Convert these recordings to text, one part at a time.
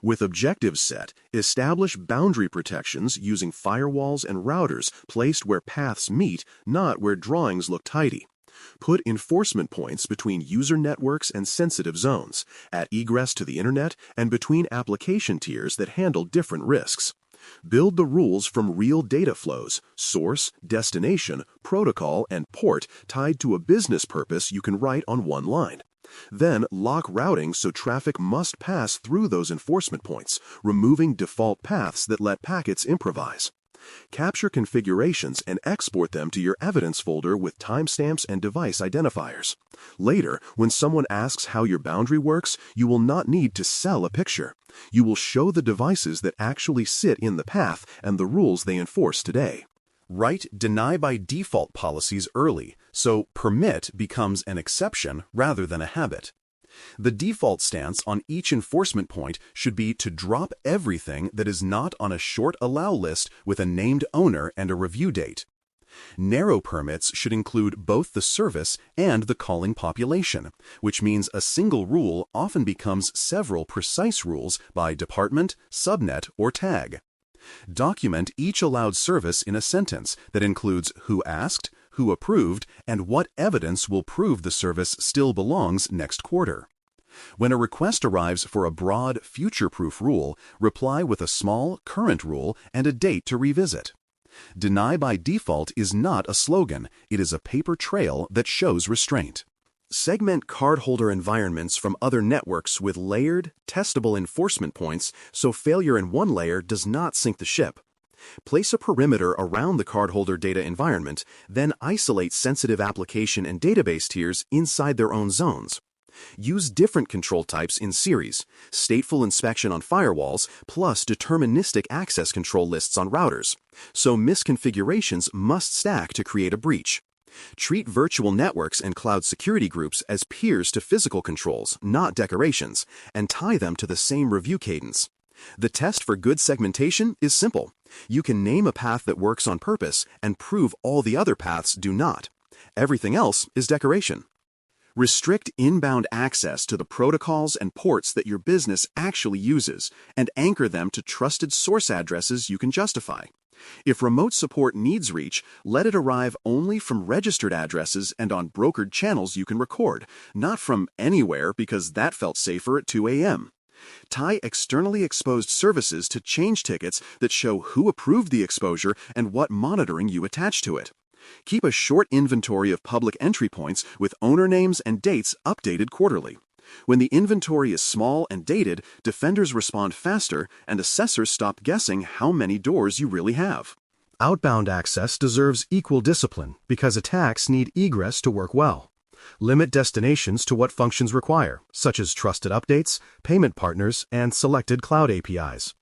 With objectives set, establish boundary protections using firewalls and routers placed where paths meet, not where drawings look tidy. Put enforcement points between user networks and sensitive zones, at egress to the internet, and between application tiers that handle different risks. Build the rules from real data flows, source, destination, protocol, and port tied to a business purpose you can write on one line. Then lock routing so traffic must pass through those enforcement points, removing default paths that let packets improvise. Capture configurations and export them to your evidence folder with timestamps and device identifiers. Later, when someone asks how your boundary works, you will not need to sell a picture. You will show the devices that actually sit in the path and the rules they enforce today. Write deny by default policies early, so permit becomes an exception rather than a habit. The default stance on each enforcement point should be to drop everything that is not on a short allow list with a named owner and a review date. Narrow permits should include both the service and the calling population, which means a single rule often becomes several precise rules by department, subnet, or tag. Document each allowed service in a sentence that includes who asked, who approved, and what evidence will prove the service still belongs next quarter. When a request arrives for a broad, future-proof rule, reply with a small, current rule and a date to revisit. Deny by default is not a slogan, it is a paper trail that shows restraint. Segment cardholder environments from other networks with layered, testable enforcement points so failure in one layer does not sink the ship. Place a perimeter around the cardholder data environment, then isolate sensitive application and database tiers inside their own zones. Use different control types in series, stateful inspection on firewalls, plus deterministic access control lists on routers, so misconfigurations must stack to create a breach. Treat virtual networks and cloud security groups as peers to physical controls, not decorations, and tie them to the same review cadence. The test for good segmentation is simple. You can name a path that works on purpose and prove all the other paths do not. Everything else is decoration. Restrict inbound access to the protocols and ports that your business actually uses and anchor them to trusted source addresses you can justify. If remote support needs reach, let it arrive only from registered addresses and on brokered channels you can record, not from anywhere because that felt safer at 2 a.m. Tie externally exposed services to change tickets that show who approved the exposure and what monitoring you attach to it. Keep a short inventory of public entry points with owner names and dates updated quarterly. When the inventory is small and dated, defenders respond faster and assessors stop guessing how many doors you really have. Outbound access deserves equal discipline because attacks need egress to work well. Limit destinations to what functions require, such as trusted updates, payment partners, and selected cloud APIs.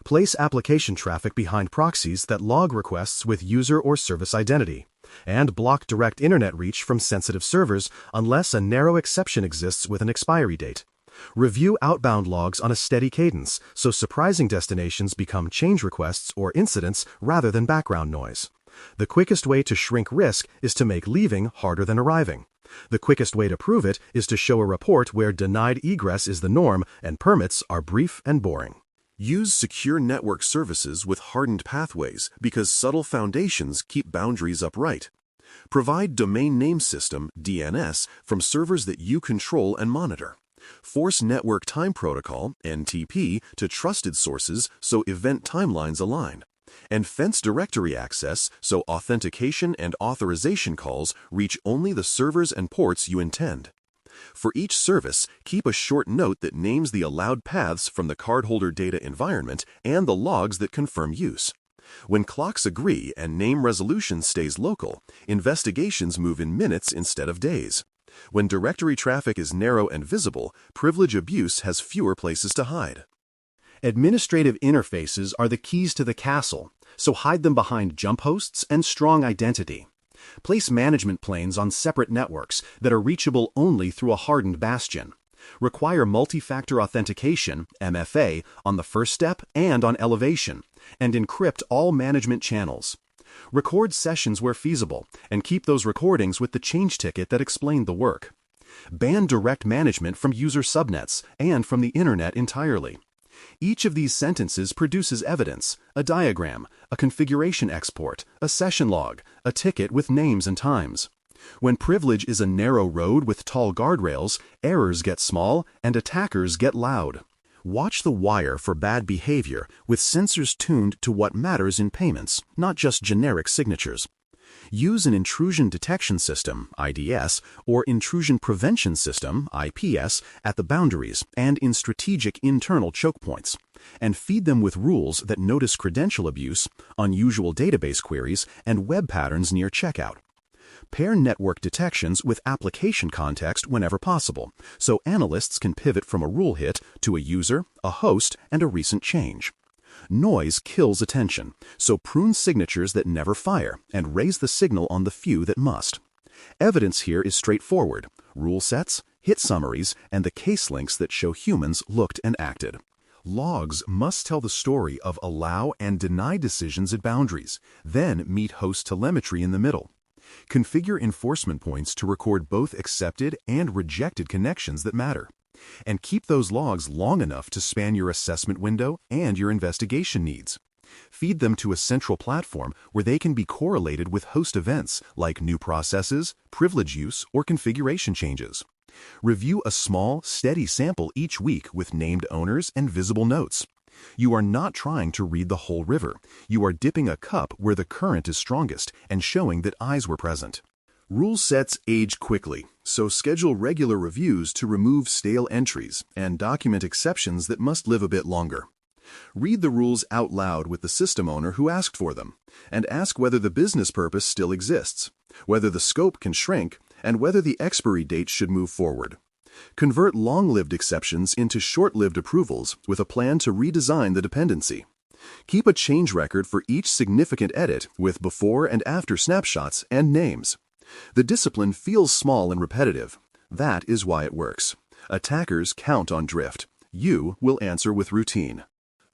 Place application traffic behind proxies that log requests with user or service identity, and block direct internet reach from sensitive servers unless a narrow exception exists with an expiry date. Review outbound logs on a steady cadence so surprising destinations become change requests or incidents rather than background noise. The quickest way to shrink risk is to make leaving harder than arriving. The quickest way to prove it is to show a report where denied egress is the norm and permits are brief and boring. Use secure network services with hardened pathways because subtle foundations keep boundaries upright. Provide domain name system (DNS) from servers that you control and monitor. Force network time protocol (NTP) to trusted sources so event timelines align. And fence directory access so authentication and authorization calls reach only the servers and ports you intend. For each service, keep a short note that names the allowed paths from the cardholder data environment and the logs that confirm use. When clocks agree and name resolution stays local, investigations move in minutes instead of days. When directory traffic is narrow and visible, privilege abuse has fewer places to hide. Administrative interfaces are the keys to the castle, so hide them behind jump hosts and strong identity. Place management planes on separate networks that are reachable only through a hardened bastion. Require multi-factor authentication, MFA, on the first step and on elevation, and encrypt all management channels. Record sessions where feasible, and keep those recordings with the change ticket that explained the work. Ban direct management from user subnets and from the internet entirely. Each of these sentences produces evidence, a diagram, a configuration export, a session log, a ticket with names and times. When privilege is a narrow road with tall guardrails, errors get small and attackers get loud. Watch the wire for bad behavior with sensors tuned to what matters in payments, not just generic signatures. Use an intrusion detection system, IDS, or intrusion prevention system, IPS, at the boundaries and in strategic internal choke points, and feed them with rules that notice credential abuse, unusual database queries, and web patterns near checkout. Pair network detections with application context whenever possible, so analysts can pivot from a rule hit to a user, a host, and a recent change. Noise kills attention, so prune signatures that never fire and raise the signal on the few that must. Evidence here is straightforward: rule sets, hit summaries, and the case links that show humans looked and acted. Logs must tell the story of allow and deny decisions at boundaries, then meet host telemetry in the middle. Configure enforcement points to record both accepted and rejected connections that matter. And keep those logs long enough to span your assessment window and your investigation needs. Feed them to a central platform where they can be correlated with host events like new processes, privilege use, or configuration changes. Review a small, steady sample each week with named owners and visible notes. You are not trying to read the whole river. You are dipping a cup where the current is strongest and showing that eyes were present. Rule sets age quickly, so schedule regular reviews to remove stale entries and document exceptions that must live a bit longer. Read the rules out loud with the system owner who asked for them, and ask whether the business purpose still exists, whether the scope can shrink, and whether the expiry date should move forward. Convert long-lived exceptions into short-lived approvals with a plan to redesign the dependency. Keep a change record for each significant edit with before and after snapshots and names. The discipline feels small and repetitive. That is why it works. Attackers count on drift. You will answer with routine.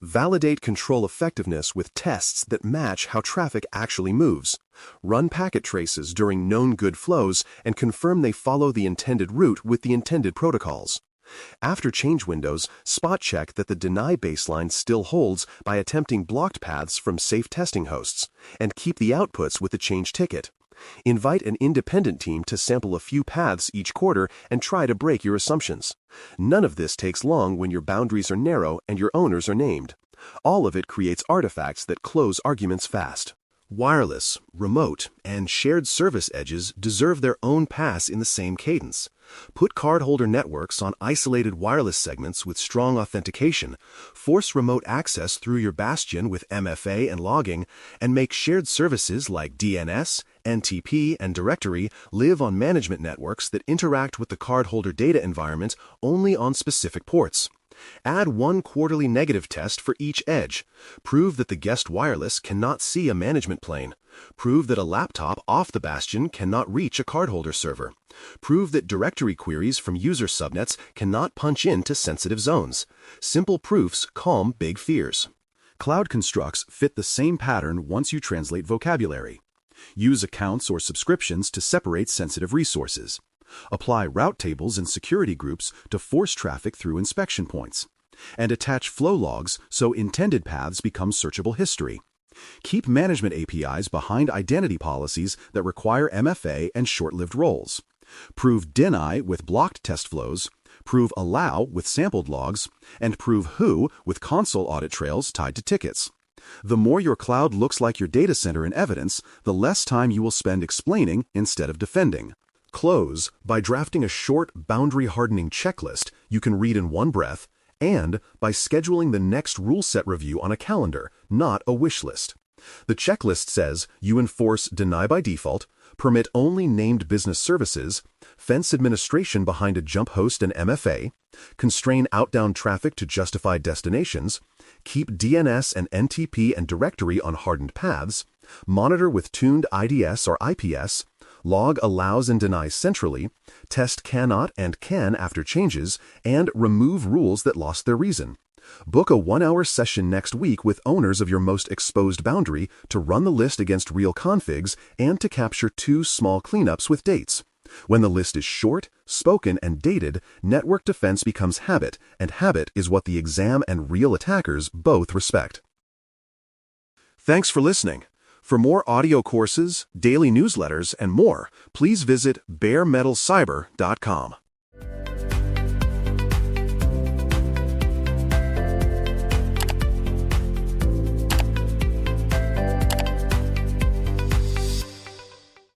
Validate control effectiveness with tests that match how traffic actually moves. Run packet traces during known good flows and confirm they follow the intended route with the intended protocols. After change windows, spot check that the deny baseline still holds by attempting blocked paths from safe testing hosts, and keep the outputs with the change ticket. Invite an independent team to sample a few paths each quarter and try to break your assumptions. None of this takes long when your boundaries are narrow and your owners are named. All of it creates artifacts that close arguments fast. Wireless, remote, and shared service edges deserve their own pass in the same cadence. Put cardholder networks on isolated wireless segments with strong authentication, force remote access through your bastion with MFA and logging, and make shared services like DNS, NTP, and directory live on management networks that interact with the cardholder data environment only on specific ports. Add one quarterly negative test for each edge. Prove that the guest wireless cannot see a management plane. Prove that a laptop off the bastion cannot reach a cardholder server. Prove that directory queries from user subnets cannot punch into sensitive zones. Simple proofs calm big fears. Cloud constructs fit the same pattern once you translate vocabulary. Use accounts or subscriptions to separate sensitive resources. Apply route tables and security groups to force traffic through inspection points. And attach flow logs so intended paths become searchable history. Keep management APIs behind identity policies that require MFA and short-lived roles. Prove deny with blocked test flows. Prove allow with sampled logs. And prove who with console audit trails tied to tickets. The more your cloud looks like your data center in evidence, the less time you will spend explaining instead of defending. Close by drafting a short boundary hardening checklist you can read in one breath, and by scheduling the next rule set review on a calendar, not a wish list. The checklist says you enforce deny by default, permit only named business services, fence administration behind a jump host and MFA, constrain outbound traffic to justified destinations, keep DNS and NTP and directory on hardened paths, monitor with tuned IDS or IPS, log allows and denies centrally, test cannot and can after changes, and remove rules that lost their reason. Book a 1-hour session next week with owners of your most exposed boundary to run the list against real configs and to capture 2 small cleanups with dates. When the list is short, spoken, and dated, network defense becomes habit, and habit is what the exam and real attackers both respect. Thanks for listening. For more audio courses, daily newsletters, and more, please visit baremetalcyber.com.